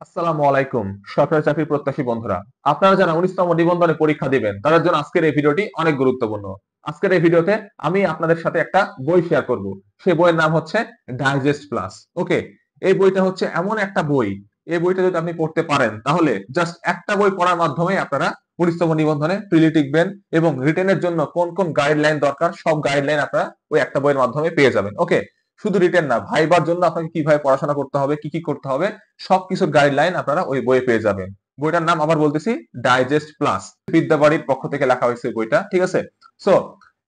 আসসালামু আলাইকুম সরকারি চাকরি প্রত্যাশী বন্ধুরা। আপনারা যারা 19তম নিবন্ধনে পরীক্ষা দিবেন তাদের জন্য আজকের এই ভিডিওটি অনেক গুরুত্বপূর্ণ। আজকের এই ভিডিওতে আমি আপনাদের সাথে একটা বই শেয়ার করব। সেই বইয়ের নাম হচ্ছে ডাইজেস্ট প্লাস। ওকে, এই বইটা হচ্ছে এমন একটা বই, এই বইটা যদি আপনি পড়তে পারেন তাহলে জাস্ট একটা বই পড়ার মাধ্যমে আপনারা 19তম নিবন্ধনে প্রিলি টিকবেন এবং রিটেনের জন্য কোন কোন গাইডলাইন দরকার সব গাইডলাইন আপনারা ওই একটা বইয়ের মাধ্যমে পেয়ে যাবেন। ওকে, শুধু রিটেন না, ভাইবার জন্য আপনাকে কিভাবে পড়াশোনা করতে হবে, কি কি করতে হবে, সবকিছুর গাইডলাইন আপনারা ওই বইয়ে পেয়ে যাবেন। বইটার নাম আবার বলতেছি, ডাইজেস্ট প্লাস। বিদ্যাবাড়ির পক্ষ থেকে লেখা হয়েছে বইটা, ঠিক আছে? সো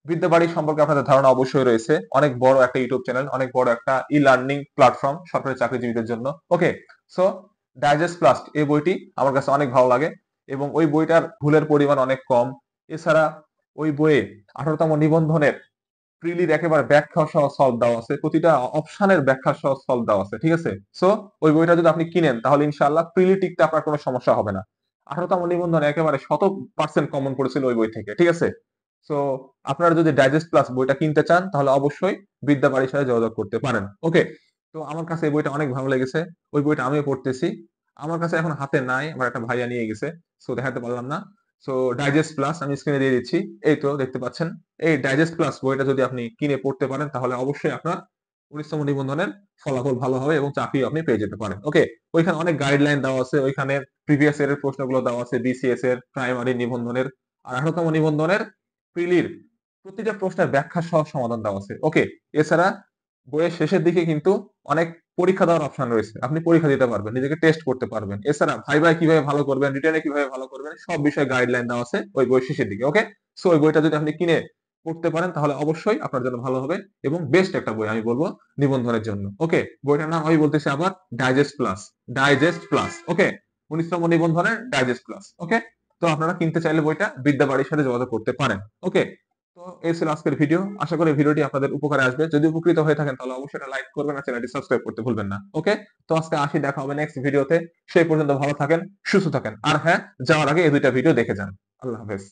বিদ্যাবাড়ি সম্পর্কে আপনাদের ধারণা অবশ্যই রয়েছে, অনেক বড় একটা ইউটিউব চ্যানেল, অনেক বড় একটা ই লার্নিং প্ল্যাটফর্ম সরকারি চাকরিজীবীদের জন্য। ওকে, সো ডাইজেস্ট প্লাস এই বইটি আমার কাছে অনেক ভালো লাগে এবং ওই বইটার ভুলের পরিমাণ অনেক কম। এছাড়া ওই বইয়ে 18তম নিবন্ধনের প্রিলির একেবারে ব্যাখ্যা সহ সলভ দেওয়া আছে, প্রতিটা অপশনের ব্যাখ্যা সহ সলভ দেওয়া আছে, ঠিক আছে? সো ওই বইটা যদি আপনি কিনেন তাহলে ইনশাআল্লাহ প্রিলি টিকতে আপনার কোনো সমস্যা হবে না। 18তম নিবন্ধনে একেবারে 100% কমন পড়েছিল ওই বই থেকে, ঠিক আছে? সো আপনারা যদি ডাইজেস্ট প্লাস বইটা কিনতে চান তাহলে অবশ্যই বিদ্যাবাড়ির সাথে যোগাযোগ করতে পারেন। ওকে, তো আমার কাছে এই বইটা অনেক ভালো লেগেছে, ওই বইটা আমিও পড়তেছি। আমার কাছে এখন হাতে নাই, আমার একটা ভাইয়া নিয়ে গেছে, সো দেখাতে পারলাম না। সো ডাইজেস্ট প্লাস আমি স্ক্রিনে দিয়ে দিচ্ছি, এই তো দেখতে পাচ্ছেন। এই ডাইজেস্ট প্লাস বইটা যদি আপনি কিনে পড়তে পারেন তাহলে অবশ্যই আপনার 19তম নিবন্ধনের ফলাফল ভালো হবে এবং চাকরি আপনি পেয়ে যেতে পারেন। ওকে, ওইখানে অনেক গাইডলাইন দেওয়া আছে, ওইখানে প্রিভিয়াস ইয়ারের প্রশ্নগুলো দেওয়া আছে, বিসিএস এর প্রাইমারি নিবন্ধনের আর 18তম নিবন্ধনের প্রিলির প্রতিটা প্রশ্নের ব্যাখ্যা সহ সমাধান দেওয়া আছে। ওকে, এছাড়া বইয়ের শেষের দিকে কিন্তু অনেক পরীক্ষা দেওয়ার অপশন রয়েছে, আপনি পরীক্ষা দিতে পারবেন, নিজেকে টেস্ট করতে পারবেন। এছাড়া ভাইভায় কিভাবে ভালো করবেন, রিটেনে কিভাবে ভালো করবেন, সব বিষয়ে গাইডলাইন দেওয়া আছে ওই বইয়ের শেষের দিকে। ওকে, সো ওই বইটা যদি আপনি কিনে পড়তে পারেন তাহলে অবশ্যই আপনার জন্য ভালো হবে এবং বেস্ট একটা বই আমি বলবো নিবন্ধনের জন্য। ওকে, বইটার নাম আমি বলতেছি আবার, ডাইজেস্ট প্লাস। ডাইজেস্ট প্লাস, ওকে, 19তম নিবন্ধনের ডাইজেস্ট প্লাস। ওকে, তো আপনারা কিনতে চাইলে বইটা বিদ্যাবাড়ির সাথে যোগাযোগ করতে পারেন। ওকে, তো এই ছিল আজকের ভিডিও। আশা করি ভিডিওটি আপনাদের উপকারে আসবে। যদি উপকৃত হয়ে থাকেন তাহলে অবশ্যই এটা লাইক করবেন আর চ্যানেলটি সাবস্ক্রাইব করতে ভুলবেন না। ওকে, তো আজকে আসি, দেখা হবে নেক্সট ভিডিওতে। সেই পর্যন্ত ভালো থাকেন, সুস্থ থাকেন, আর হ্যাঁ, যাওয়ার আগে এই দুইটা ভিডিও দেখে যান। আল্লাহ হাফেজ।